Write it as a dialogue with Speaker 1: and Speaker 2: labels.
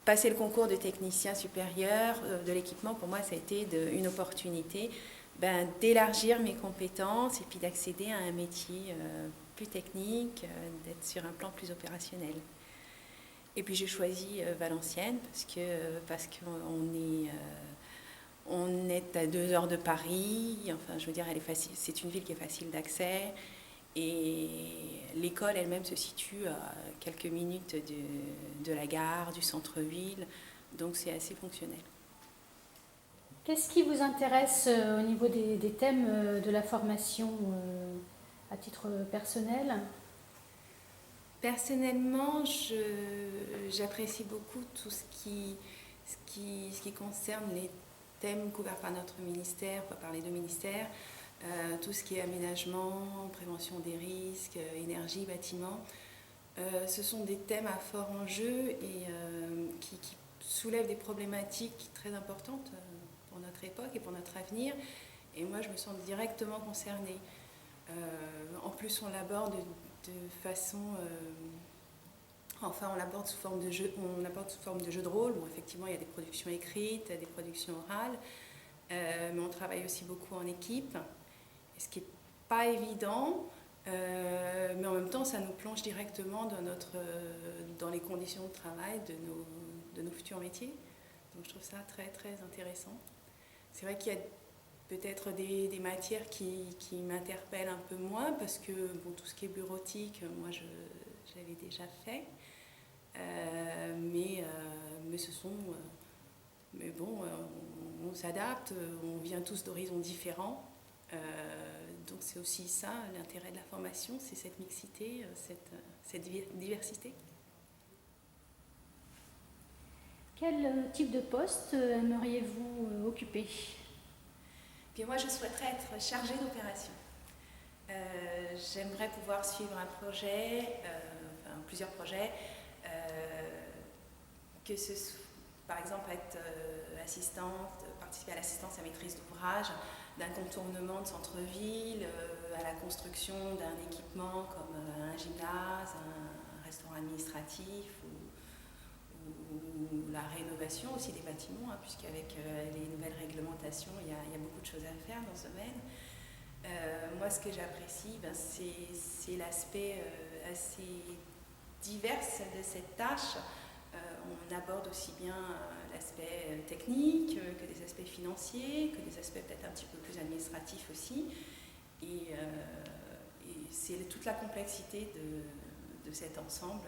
Speaker 1: passer le concours de technicien supérieur de l'équipement, pour moi, ça a été une opportunité d'élargir mes compétences et puis d'accéder à un métier plus technique, d'être sur un plan plus opérationnel. Et puis j'ai choisi Valenciennes parce qu'on est à 2 heures de Paris. Enfin, je veux dire, c'est une ville qui est facile d'accès. Et l'école elle-même se situe à quelques minutes de la gare, du centre-ville. Donc c'est assez fonctionnel.
Speaker 2: Qu'est-ce qui vous intéresse au niveau des thèmes de la formation à titre personnel ?
Speaker 1: Personnellement, j'apprécie beaucoup tout ce qui concerne les thèmes couverts par notre ministère, par les 2 ministères, tout ce qui est aménagement, prévention des risques, énergie, bâtiment. Ce sont des thèmes à fort enjeu et qui soulèvent des problématiques très importantes pour notre époque et pour notre avenir. Et moi, je me sens directement concernée. En plus, on l'aborde de façon... on l'aborde sous forme de jeu, de rôle. Bon, effectivement, il y a des productions écrites, des productions orales, mais on travaille aussi beaucoup en équipe, ce qui n'est pas évident, mais en même temps, ça nous plonge directement dans les conditions de travail de nos futurs métiers. Donc, je trouve ça très, très intéressant. C'est vrai qu'il y a peut-être des matières qui m'interpellent un peu moins parce que tout ce qui est bureautique, moi j'avais déjà fait, mais on s'adapte, on vient tous d'horizons différents, donc c'est aussi ça l'intérêt de la formation, c'est cette mixité, cette diversité.
Speaker 2: Quel type de poste aimeriez-vous occuper ?
Speaker 1: Puis moi, je souhaiterais être chargée d'opération. J'aimerais pouvoir suivre un projet, plusieurs projets, que ce soit, par exemple, être participer à l'assistance à maîtrise d'ouvrage, d'un contournement de centre-ville, à la construction d'un équipement comme un gymnase, un restaurant administratif ou la rénovation aussi des bâtiments, puisqu'avec les nouvelles réglementations, il y a beaucoup de choses à faire dans ce domaine. Moi, ce que j'apprécie, c'est l'aspect assez divers de cette tâche. On aborde aussi bien l'aspect technique que des aspects financiers, que des aspects peut-être un petit peu plus administratifs aussi. Et c'est toute la complexité de cet ensemble